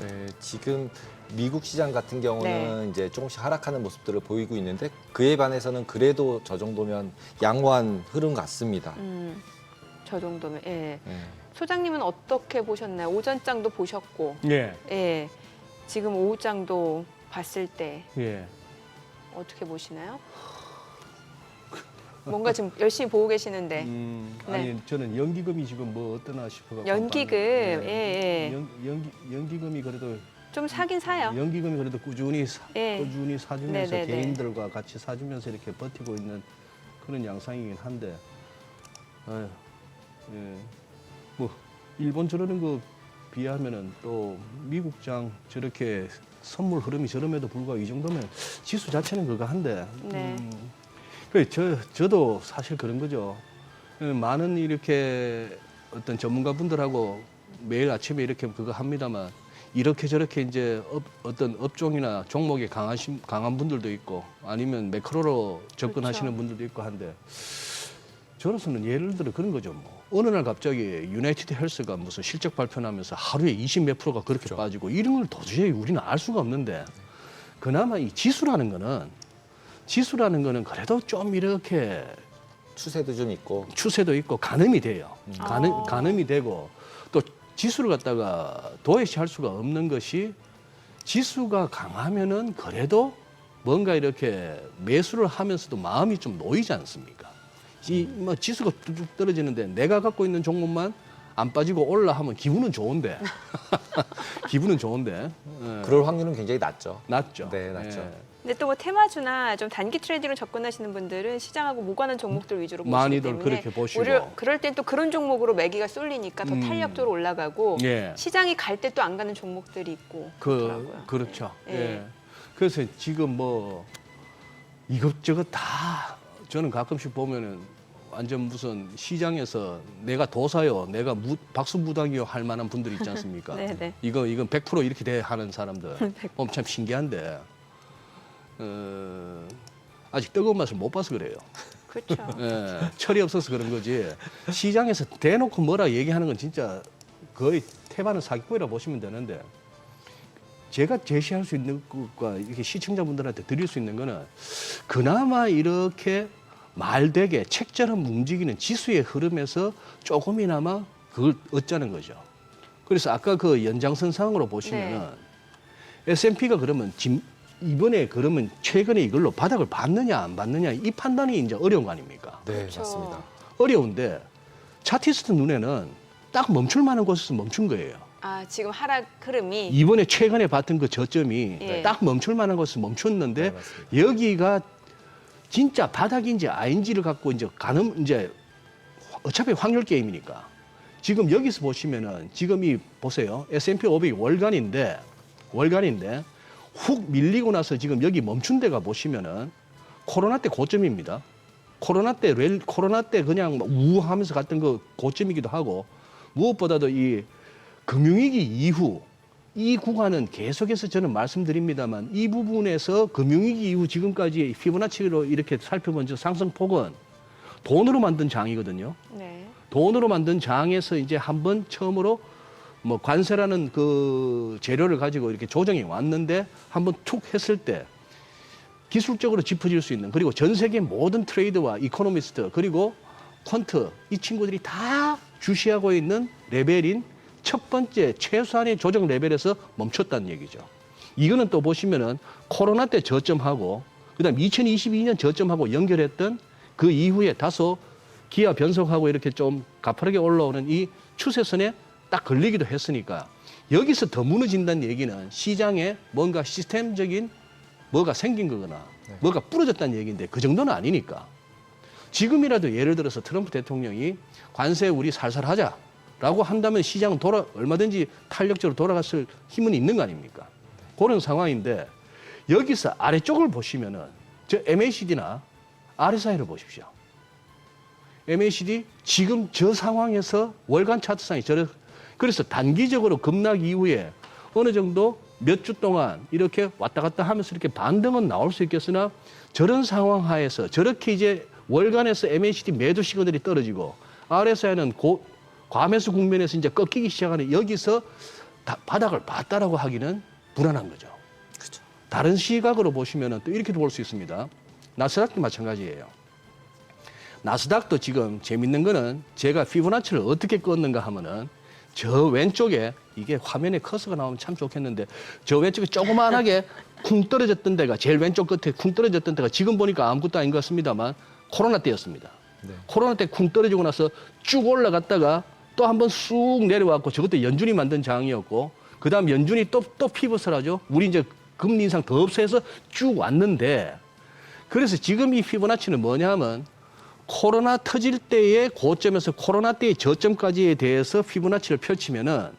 네, 지금 미국 시장 같은 경우는 이제 조금씩 하락하는 모습들을 보이고 있는데 그에 반해서는 그래도 저 정도면 양호한 흐름 같습니다. 저 정도면 예. 네. 소장님은 어떻게 보셨나요? 오전장도 보셨고, 예, 예. 지금 오후장도 봤을 때 예. 어떻게 보시나요? 뭔가 지금 열심히 보고 계시는데 아니 저는 연기금이 지금 뭐 어떠나 싶어가지고 연기금, 예. 연기금이 그래도 좀 사긴 사요. 연기금이 그래도 꾸준히 예. 사주면서 네네네. 개인들과 같이 사주면서 이렇게 버티고 있는 그런 양상이긴 한데, 아유, 예, 뭐 일본 저러는 거 비하면은 또 미국장 저렇게 선물 흐름이 저럼에도 불구하고 이 정도면 지수 자체는 그거 한데. 네. 그래 저도 사실 그런 거죠. 많은 이렇게 어떤 전문가분들하고 매일 아침에 이렇게 그거 합니다만 이렇게 저렇게 이제 어떤 업종이나 종목에 강한 분들도 있고 아니면 매크로로 접근하시는 그렇죠. 분들도 있고 한데 저로서는 예를 들어 그런 거죠. 뭐 어느 날 갑자기 유나이티드 헬스가 무슨 실적 발표하면서 하루에 20 몇 프로가 그렇게 그렇죠. 빠지고 이런 걸 도저히 우리는 알 수가 없는데 그나마 이 지수라는 거는 그래도 좀 이렇게 추세도 좀 있고 추세도 있고 가늠이 돼요. 가늠이 되고 또 지수를 갖다가 도외시할 수가 없는 것이 지수가 강하면은 그래도 뭔가 이렇게 매수를 하면서도 마음이 좀 놓이지 않습니까? 뭐 지수가 뚝뚝 떨어지는데 내가 갖고 있는 종목만 안 빠지고 올라 하면 기분은 좋은데 기분은 좋은데 그럴 확률은 굉장히 낮죠. 낮죠. 네, 낮죠. 근데 또 뭐 테마주나 좀 단기 트레이딩을 접근하시는 분들은 시장하고 무관한 종목들 위주로 보시기 많이들 때문에 그렇게 보시고. 오히려 그럴 땐 또 그런 종목으로 매기가 쏠리니까 더 탄력적으로 올라가고 예. 시장이 갈 때 또 안 가는 종목들이 있고 그렇더라고요. 그렇죠. 예. 예. 그래서 지금 뭐 이것저것 다 저는 가끔씩 보면은 완전 무슨 시장에서 내가 도사요, 내가 박수무당이요 할 만한 분들이 있지 않습니까? 네네. 이건 100% 이렇게 돼 하는 사람들 보면 참 신기한데 아직 뜨거운 맛을 못 봐서 그래요. 그렇죠. 예, 철이 없어서 그런 거지. 시장에서 대놓고 뭐라 얘기하는 건 진짜 거의 태반은 사기꾼이라 보시면 되는데 제가 제시할 수 있는 것과 이렇게 시청자분들한테 드릴 수 있는 거는 그나마 이렇게 말되게 책처럼 움직이는 지수의 흐름에서 조금이나마 그걸 얻자는 거죠. 그래서 아까 그 연장선상으로 보시면은 S&P가 그러면 이번에 그러면 최근에 이걸로 바닥을 받느냐 안 받느냐 이 판단이 이제 어려운 거 아닙니까? 네, 그렇죠. 맞습니다. 어려운데 차티스트 눈에는 딱 멈출 만한 곳에서 멈춘 거예요. 아 지금 하락 흐름이 이번에 최근에 봤던 그 저점이 예. 딱 멈출 만한 곳에서 멈췄는데 네, 맞습니다. 여기가 진짜 바닥인지 아닌지를 갖고 이제 이제 어차피 확률 게임이니까 지금 여기서 보시면은 지금 이 보세요. S&P 500이 월간인데 훅 밀리고 나서 지금 여기 멈춘 데가 보시면은 코로나 때 고점입니다. 코로나 때 그냥 막 우하면서 갔던 그 고점이기도 하고 무엇보다도 이 금융위기 이후 이 구간은 계속해서 저는 말씀드립니다만 이 부분에서 금융위기 이후 지금까지 피보나치로 이렇게 살펴본 저 상승폭은 돈으로 만든 장이거든요. 네. 돈으로 만든 장에서 이제 한번 처음으로 뭐 관세라는 그 재료를 가지고 이렇게 조정이 왔는데 한번 툭 했을 때 기술적으로 짚어질 수 있는 그리고 전 세계 모든 트레이더와 이코노미스트 그리고 퀀트 이 친구들이 다 주시하고 있는 레벨인 첫 번째 최소한의 조정 레벨에서 멈췄다는 얘기죠. 이거는 또 보시면은 코로나 때 저점하고 그다음 2022년 저점하고 연결했던 그 이후에 다소 기아 변속하고 이렇게 좀 가파르게 올라오는 이 추세선에 딱 걸리기도 했으니까 여기서 더 무너진다는 얘기는 시장에 뭔가 시스템적인 뭐가 생긴 거거나 뭐가 부러졌다는 얘기인데 그 정도는 아니니까 지금이라도 예를 들어서 트럼프 대통령이 관세 우리 살살 하자라고 한다면 시장은 얼마든지 탄력적으로 돌아갔을 힘은 있는 거 아닙니까? 그런 상황인데 여기서 아래쪽을 보시면은 저 MACD나 RSI를 보십시오. MACD 지금 저 상황에서 월간 차트상이 그래서 단기적으로 급락 이후에 어느 정도 몇 주 동안 이렇게 왔다 갔다 하면서 이렇게 반등은 나올 수 있겠으나 저런 상황 하에서 저렇게 이제 월간에서 MACD 매도 시그널이 떨어지고 RSI는 과매수 국면에서 이제 꺾이기 시작하는 여기서 바닥을 봤다라고 하기는 불안한 거죠. 그렇죠. 다른 시각으로 보시면은 또 이렇게도 볼 수 있습니다. 나스닥도 마찬가지예요. 나스닥도 지금 재밌는 거는 제가 피보나치를 어떻게 껐는가 하면은 저 왼쪽에 이게 화면에 커서가 나오면 참 좋겠는데 저 왼쪽에 조그만하게 쿵 떨어졌던 데가 제일 왼쪽 끝에 쿵 떨어졌던 데가 지금 보니까 아무것도 아닌 것 같습니다만 코로나 때였습니다. 네. 코로나 때 쿵 떨어지고 나서 쭉 올라갔다가 또 한번 쑥 내려왔고 저것도 연준이 만든 장이었고 그다음 연준이 또 피벗을 하죠. 우리 이제 금리 인상 더 없애서 쭉 왔는데 그래서 지금 이 피보나치는 뭐냐 하면 코로나 터질 때의 고점에서 코로나 때의 저점까지에 대해서 피보나치를 펼치면은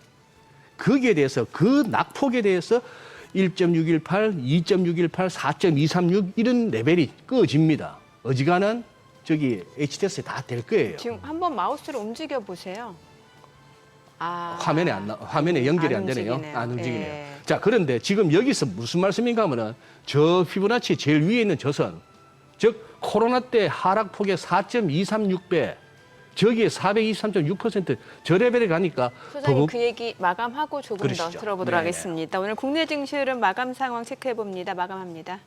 거기에 대해서 그 낙폭에 대해서 1.618, 2.618, 4.236 이런 레벨이 끄집니다. 어지간한 저기 HTS에 다 될 거예요. 지금 한번 마우스를 움직여 보세요. 아, 화면에 연결이 안 되네요. 움직이네요. 안 움직이네요. 예. 자, 그런데 지금 여기서 무슨 말씀인가 하면은 저 피보나치 제일 위에 있는 저선, 즉 코로나 때 하락폭의 4.236배, 저기에 423.6% 저 레벨에 가니까 소장님 그 얘기 마감하고 조금 그러시죠. 더 들어보도록 네네. 하겠습니다. 오늘 국내 증시 흐름 마감 상황 체크해 봅니다. 마감합니다.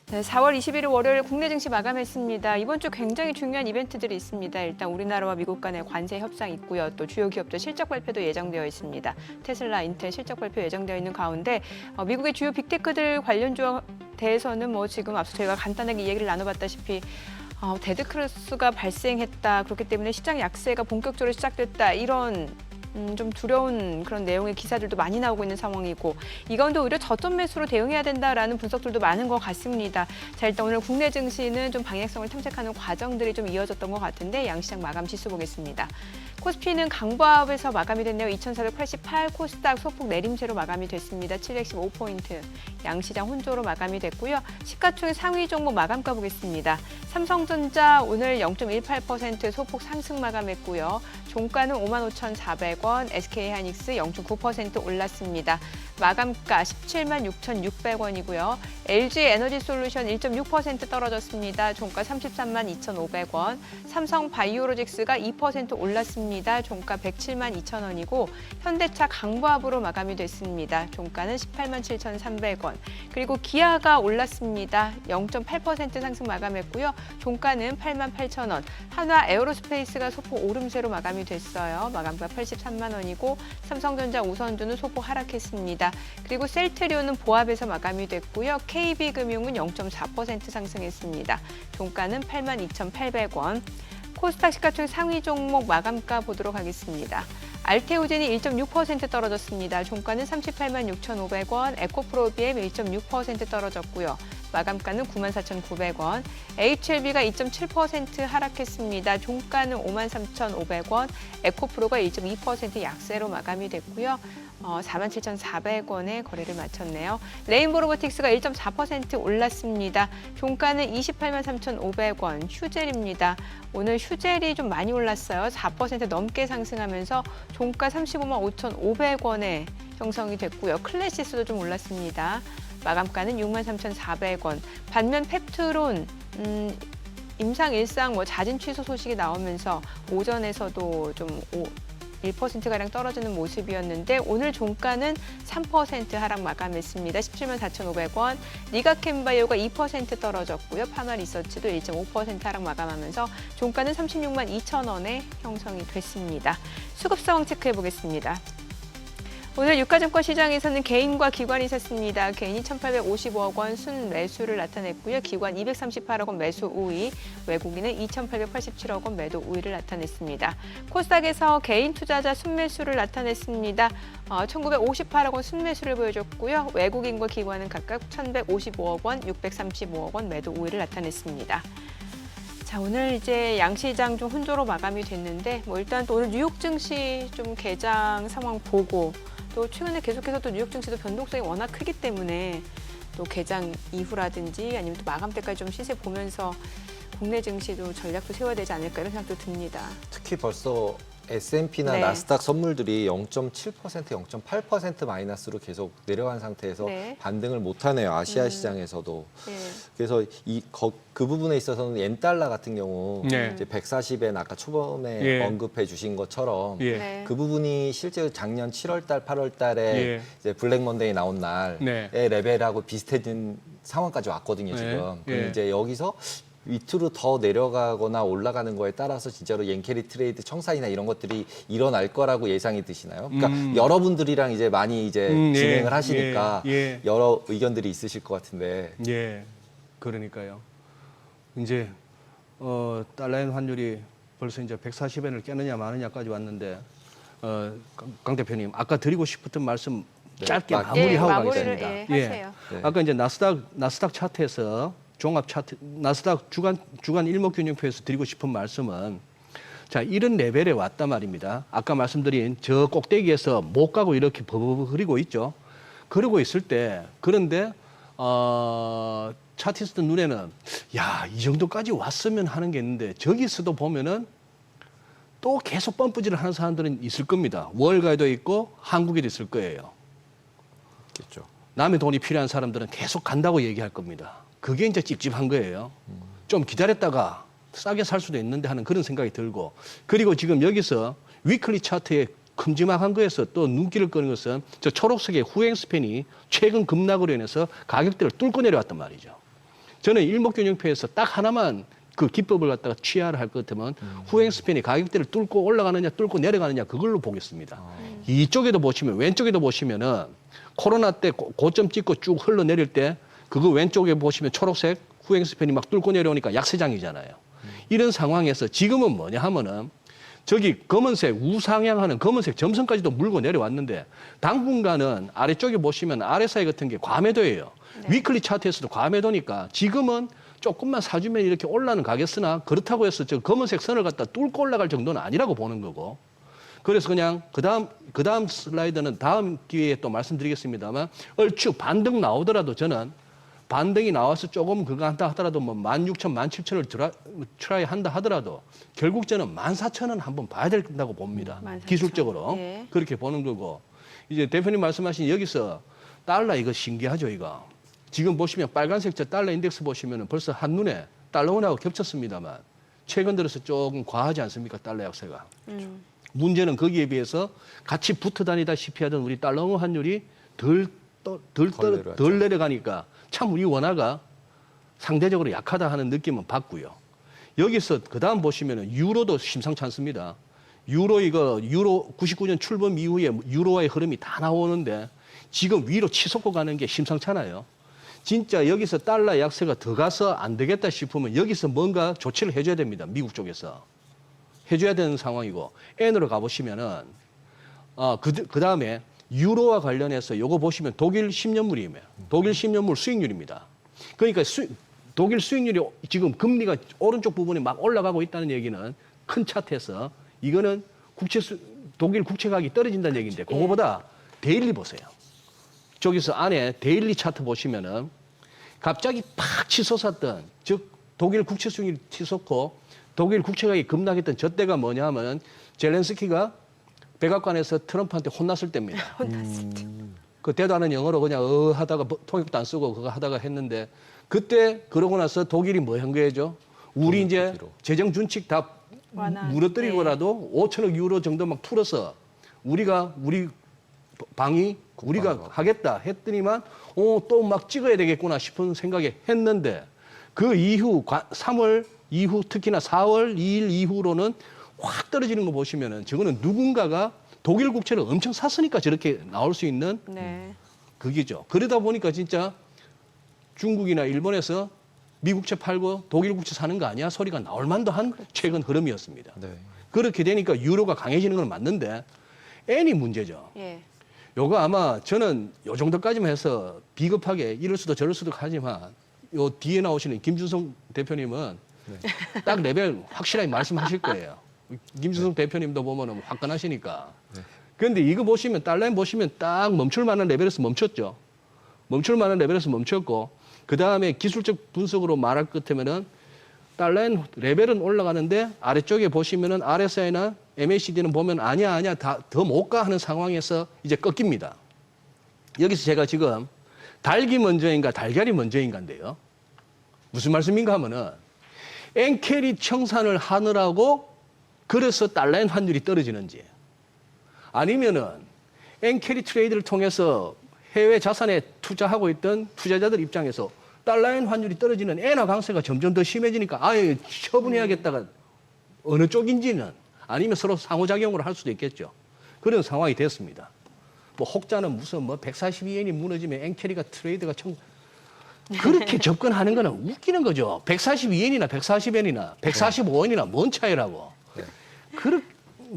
네, 4월 21일 월요일 국내 증시 마감했습니다. 이번 주 굉장히 중요한 이벤트들이 있습니다. 일단 우리나라와 미국 간의 관세 협상 있고요. 또 주요 기업들 실적 발표도 예정되어 있습니다. 테슬라, 인텔 실적 발표 예정되어 있는 가운데 미국의 주요 빅테크들 관련주에 대해서는 뭐 지금 앞서 저희가 간단하게 이야기를 나눠봤다시피 데드크로스가 발생했다. 그렇기 때문에 시장 약세가 본격적으로 시작됐다. 이런 좀 두려운 그런 내용의 기사들도 많이 나오고 있는 상황이고 이 가운데 오히려 저점 매수로 대응해야 된다라는 분석들도 많은 것 같습니다. 자, 일단 오늘 국내 증시는 좀 방향성을 탐색하는 과정들이 좀 이어졌던 것 같은데 양시장 마감 지수 보겠습니다. 코스피는 강보합에서 마감이 됐네요. 2,488, 코스닥 소폭 내림세로 마감이 됐습니다. 715포인트. 양시장 혼조로 마감이 됐고요. 시가총액 상위 종목 마감가 보겠습니다. 삼성전자 오늘 0.18% 소폭 상승 마감했고요. 종가는 55,400원, SK하이닉스 0.9% 올랐습니다. 마감가 176,600원이고요. LG에너지솔루션 1.6% 떨어졌습니다. 종가 332,500원. 삼성바이오로직스가 2% 올랐습니다. 종가 107,200원이고 현대차 강보합으로 마감이 됐습니다. 종가는 187,300원. 그리고 기아가 올랐습니다. 0.8% 상승 마감했고요. 종가는 88,000원. 한화 에어로스페이스가 소폭 오름세로 마감이 됐어요. 마감가 83만 원이고 삼성전자 우선주는 소폭 하락했습니다. 그리고 셀트리온은 보합에서 마감이 됐고요. KB금융은 0.4% 상승했습니다. 종가는 82,800원. 코스닥 시가총액 상위 종목 마감가 보도록 하겠습니다. 알테오젠이 1.6% 떨어졌습니다. 종가는 386,500원, 에코프로비엠 1.6% 떨어졌고요. 마감가는 94,900원, HLB가 2.7% 하락했습니다. 종가는 53,500원, 에코프로가 1.2% 약세로 마감이 됐고요. 47,400원에 거래를 마쳤네요. 레인보로보틱스가 1.4% 올랐습니다. 종가는 283,500원, 휴젤입니다. 오늘 휴젤이 좀 많이 올랐어요. 4% 넘게 상승하면서 종가 355,500원에 형성이 됐고요. 클래시스도 좀 올랐습니다. 마감가는 63,400원. 반면 펩트론 임상 일상 자진 취소 소식이 나오면서 오전에서도 좀 1%가량 떨어지는 모습이었는데 오늘 종가는 3% 하락 마감했습니다. 174,500원. 니가캠바이오가 2% 떨어졌고요. 파마리서치도 1.5% 하락 마감하면서 종가는 362,000원에 형성이 됐습니다. 수급 상황 체크해 보겠습니다. 오늘 유가증권 시장에서는 개인과 기관이 샀습니다. 개인이 1,855억 원 순매수를 나타냈고요. 기관 238억 원 매수 우위, 외국인은 2,887억 원 매도 우위를 나타냈습니다. 코스닥에서 개인 투자자 순매수를 나타냈습니다. 1,958억 원 순매수를 보여줬고요. 외국인과 기관은 각각 1,155억 원, 635억 원 매도 우위를 나타냈습니다. 자, 오늘 이제 양시장 좀 혼조로 마감이 됐는데 일단 또 오늘 뉴욕 증시 좀 개장 상황 보고 또 최근에 계속해서 또 뉴욕 증시도 변동성이 워낙 크기 때문에 또 개장 이후라든지 아니면 또 마감 때까지 좀 시세 보면서 국내 증시도 전략도 세워야 되지 않을까 이런 생각도 듭니다. 특히 벌써 S&P나 네. 나스닥 선물들이 0.7%, 0.8% 마이너스로 계속 내려간 상태에서 네. 반등을 못하네요. 아시아 시장에서도. 네. 그래서 그 부분에 있어서는 옌달러 같은 경우 네. 이제 140엔 아까 초반에 예. 언급해 주신 것처럼 예. 네. 그 부분이 실제 작년 7월달, 8월달에 예. 이제 블랙 먼데이 나온 날의 네. 레벨하고 비슷해진 상황까지 왔거든요. 네. 지금. 예. 그럼 이제 여기서 밑으로 더 내려가거나 올라가는 거에 따라서 진짜로 옌캐리 트레이드 청산이나 이런 것들이 일어날 거라고 예상이 드시나요? 그러니까 여러분들이랑 이제 많이 이제 진행을 예. 하시니까 예. 여러 의견들이 있으실 것 같은데. 예, 그러니까요. 이제 달러엔 환율이 벌써 이제 140엔을 깨느냐 마느냐까지 왔는데 강 대표님 아까 드리고 싶었던 말씀 짧게 네, 마무리하고 마무리를 가겠습니다. 하세요. 네. 아까 이제 나스닥 차트에서 종합 차트 나스닥 주간 일목균형표에서 드리고 싶은 말씀은 자 이런 레벨에 왔단 말입니다. 아까 말씀드린 저 꼭대기에서 못 가고 이렇게 버벅 흐리고 있죠. 그러고 있을 때 그런데 차티스트 눈에는 야 이 정도까지 왔으면 하는 게 있는데 저기서도 보면은 또 계속 펌프질을 하는 사람들은 있을 겁니다. 월가에도 있고 한국에도 있을 거예요. 그렇죠. 남의 돈이 필요한 사람들은 계속 간다고 얘기할 겁니다. 그게 이제 찝찝한 거예요. 좀 기다렸다가 싸게 살 수도 있는데 하는 그런 생각이 들고 그리고 지금 여기서 위클리 차트에 큼지막한 거에서 또 눈길을 끄는 것은 저 초록색의 후행 스팬이 최근 급락으로 인해서 가격대를 뚫고 내려왔단 말이죠. 저는 일목균형표에서 딱 하나만 그 기법을 갖다가 취하를 할 것 같으면 후행 스팬이 가격대를 뚫고 올라가느냐 뚫고 내려가느냐 그걸로 보겠습니다. 이쪽에도 보시면 왼쪽에도 보시면은 코로나 때 고점 찍고 쭉 흘러내릴 때 그거 왼쪽에 보시면 초록색 후행 스팬이 막 뚫고 내려오니까 약세장이잖아요. 이런 상황에서 지금은 뭐냐 하면은 저기 검은색 우상향하는 검은색 점선까지도 물고 내려왔는데 당분간은 아래쪽에 보시면 RSI 같은 게 과매도예요. 위클리 차트에서도 과매도니까 지금은 조금만 사주면 이렇게 올라는 가겠으나 그렇다고 해서 저 검은색 선을 갖다 뚫고 올라갈 정도는 아니라고 보는 거고. 그래서 그냥 그다음 슬라이드는 다음 기회에 또 말씀드리겠습니다만 얼추 반등 나오더라도 저는 반등이 나와서 조금 그거 한다 하더라도 뭐 16,000, 17,000을 트라이 한다 하더라도 결국 저는 14,000원 한번 봐야 된다고 봅니다. 14,000. 기술적으로 예. 그렇게 보는 거고. 이제 대표님 말씀하신 여기서 달러 이거 신기하죠 이거. 지금 보시면 빨간색 저 달러 인덱스 보시면 벌써 한눈에 달러원하고 겹쳤습니다만 최근 들어서 조금 과하지 않습니까 달러 약세가. 문제는 거기에 비해서 같이 붙어 다니다시피 하던 우리 달러 환율이 덜 내려가니까 참 우리 원화가 상대적으로 약하다 하는 느낌은 받고요. 여기서 그다음 보시면은 유로도 심상치 않습니다. 유로 99년 출범 이후에 유로화의 흐름이 다 나오는데 지금 위로 치솟고 가는 게 심상찮아요. 진짜 여기서 달러 약세가 더 가서 안 되겠다 싶으면 여기서 뭔가 조치를 해줘야 됩니다. 미국 쪽에서. 해줘야 되는 상황이고 N으로 가보시면은 그 다음에 유로와 관련해서 요거 보시면 독일 10년물이에요. 독일 10년물 수익률입니다. 그러니까 독일 수익률이 지금 금리가 오른쪽 부분에 막 올라가고 있다는 얘기는 큰 차트에서 이거는 독일 국채 가격이 떨어진다는 얘기인데 그거보다 데일리 보세요. 저기서 안에 데일리 차트 보시면은 갑자기 팍 치솟았던 즉 독일 국채 수익률이 치솟고 독일 국채 가격이 급락했던 저 때가 뭐냐 하면 젤렌스키가 백악관에서 트럼프한테 혼났을 때입니다. 혼났을 때. 그때도 하는 영어로 그냥 하다가 통역도 안 쓰고 그거 하다가 했는데 그때 그러고 나서 독일이 뭐 한 거죠? 우리 이제 재정 준칙 다 무너뜨리고라도 5천억 유로 정도 막 풀어서 우리 방위 우리가 하겠다 했더니만 또 막 찍어야 되겠구나 싶은 생각에 했는데 그 이후 3월 이후 특히나 4월 2일 이후로는 확 떨어지는 거 보시면은 저거는 누군가가 독일 국채를 엄청 샀으니까 저렇게 나올 수 있는 그게죠. 그러다 보니까 진짜 중국이나 일본에서 미국채 팔고 독일 국채 사는 거 아니야? 소리가 나올 만도 한 최근 흐름이었습니다. 네. 그렇게 되니까 유로가 강해지는 건 맞는데 N이 문제죠. 예. 요거 아마 저는 요 정도까지만 해서 비겁하게 이럴 수도 저럴 수도 하지만 요 뒤에 나오시는 김준성 대표님은 딱 레벨 확실하게 말씀하실 거예요. 김준성 대표님도 보면은 화끈하시니까. 그런데 이거 보시면 달러인 보시면 딱 멈출 만한 레벨에서 멈췄죠. 멈출 만한 레벨에서 멈췄고 그 다음에 기술적 분석으로 말할 것 같으면은 달러인 레벨은 올라가는데 아래쪽에 보시면은 RSI나 MACD는 보면 아니야 더 못 가 하는 상황에서 이제 꺾입니다. 여기서 제가 지금 닭이 먼저인가 달걀이 먼저인가인데요. 무슨 말씀인가 하면은 엔캐리 청산을 하느라고 그래서 달러인 환율이 떨어지는지 아니면은 엔캐리 트레이드를 통해서 해외 자산에 투자하고 있던 투자자들 입장에서 달러인 환율이 떨어지는 엔화 강세가 점점 더 심해지니까 아예 처분해야겠다가 어느 쪽인지는 아니면 서로 상호작용을 할 수도 있겠죠. 그런 상황이 됐습니다. 뭐 혹자는 무슨 뭐 142엔이 무너지면 엔캐리가 트레이드가 그렇게 접근하는 거는 웃기는 거죠. 142엔이나 140엔이나 145엔이나 뭔 차이라고.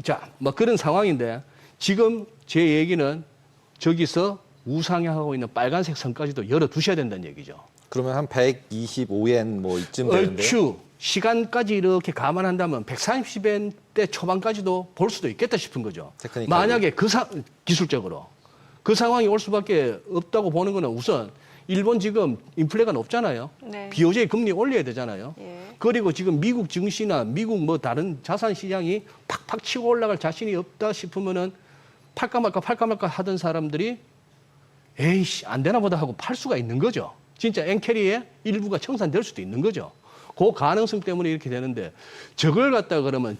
자, 뭐 그런 상황인데 지금 제 얘기는 저기서 우상향하고 있는 빨간색 선까지도 열어두셔야 된다는 얘기죠. 그러면 한 125엔 뭐 이쯤 되는데요. 얼추 시간까지 이렇게 감안한다면 130엔대 초반까지도 볼 수도 있겠다 싶은 거죠. 테크니컬리. 만약에 기술적으로 그 상황이 올 수밖에 없다고 보는 거는 우선 일본 지금 인플레가 높잖아요. 네. BOJ 금리 올려야 되잖아요. 예. 그리고 지금 미국 증시나 미국 뭐 다른 자산 시장이 팍팍 치고 올라갈 자신이 없다 싶으면은 팔까 말까 하던 사람들이 에이씨 안 되나 보다 하고 팔 수가 있는 거죠. 진짜 엔캐리의 일부가 청산될 수도 있는 거죠. 그 가능성 때문에 이렇게 되는데 저걸 갖다 그러면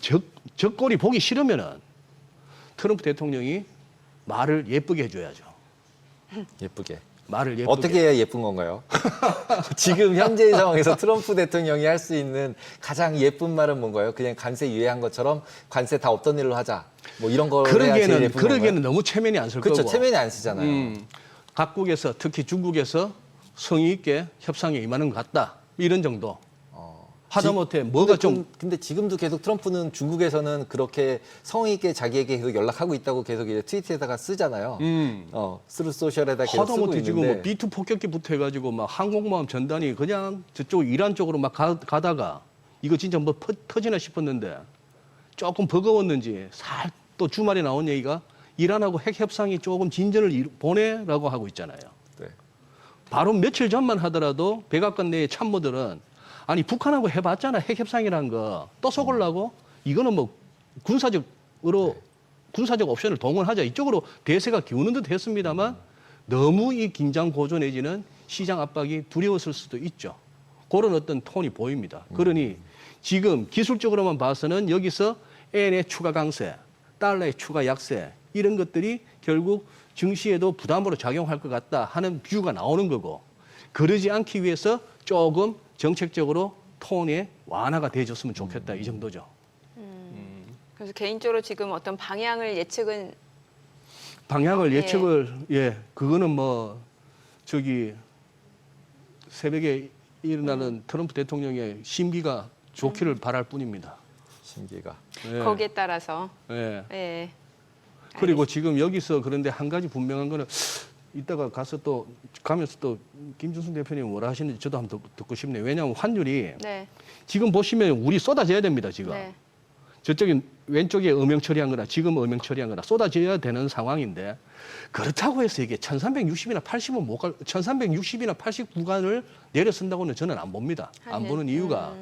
적골이 보기 싫으면은 트럼프 대통령이 말을 예쁘게 해줘야죠. 예쁘게. 말을 예쁘게. 어떻게 해야 예쁜 건가요? 지금 현재의 상황에서 트럼프 대통령이 할 수 있는 가장 예쁜 말은 뭔가요? 그냥 관세 유예한 것처럼 관세 다 없던 일로 하자. 뭐 이런 걸 해야 제일 예쁜 그러기에는 건가요? 너무 체면이 안 쓸 거고. 그렇죠. 체면이 안 쓰잖아요. 각국에서 특히 중국에서 성의 있게 협상에 임하는 것 같다. 이런 정도. 하다못해 뭐가 좀 근데 지금도 계속 트럼프는 중국에서는 그렇게 성의 있게 자기에게 계속 연락하고 있다고 계속 이제 트위터에다가 쓰잖아요. 스루 소셜에다 계속 쓰고 하다못해 지금 뭐 있는데 B2 폭격기부터 해가지고 막 항공모함 전단이 그냥 저쪽 이란 쪽으로 막 가다가 이거 진짜 뭐 터지나 싶었는데 조금 버거웠는지 또 주말에 나온 얘기가 이란하고 핵 협상이 조금 진전을 보내라고 하고 있잖아요. 네. 바로 며칠 전만 하더라도 백악관 내의 참모들은 아니 북한하고 해봤잖아 핵 협상이라는 거 또 속으려고 이거는 뭐 군사적으로 군사적 옵션을 동원하자 이쪽으로 대세가 기우는 듯 했습니다만 너무 이 긴장 고조 내지는 시장 압박이 두려웠을 수도 있죠. 그런 어떤 톤이 보입니다. 그러니 지금 기술적으로만 봐서는 여기서 엔의 추가 강세, 달러의 추가 약세 이런 것들이 결국 증시에도 부담으로 작용할 것 같다 하는 뷰가 나오는 거고 그러지 않기 위해서 조금 정책적으로 톤의 완화가 돼줬으면 좋겠다 이 정도죠. 그래서 개인적으로 지금 어떤 방향을 예측은 방향을 예. 예측을 그거는 뭐 저기 새벽에 일어나는 트럼프 대통령의 심기가 좋기를 바랄 뿐입니다. 신기가. 예. 거기에 따라서 예. 예. 그리고 지금 여기서 그런데 한 가지 분명한 거는 이따가 가서 또 가면서 또 김준수 대표님 뭐라 하시는지 저도 한번 듣고 싶네요. 왜냐하면 환율이 네. 지금 보시면 우리 쏟아져야 됩니다. 지금 네. 저쪽에 왼쪽에 음영 처리한 거나 지금 음영 처리한 거나 쏟아져야 되는 상황인데 그렇다고 해서 이게 1360이나 80은 못 갈, 1360이나 80 구간을 내려선다고는 저는 안 봅니다. 안 보는 이유가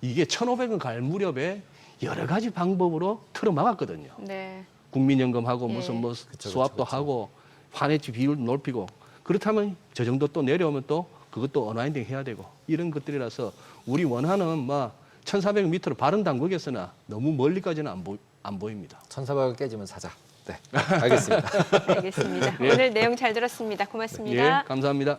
이게 1500은 갈 무렵에 여러 가지 방법으로 틀어막았거든요. 네. 국민연금하고 예. 무슨 뭐 그쵸, 수합도 그쵸. 하고 환해지 비율 높이고 그렇다면 저 정도 또 내려오면 또 그것도 언와인딩 해야 되고 이런 것들이라서 우리 원하는 뭐 1400 밑으로 바른 당국에서나 너무 멀리까지는 안 보입니다. 1400을 깨지면 사자. 네. 알겠습니다. 알겠습니다. 오늘 내용 잘 들었습니다. 고맙습니다. 예, 감사합니다.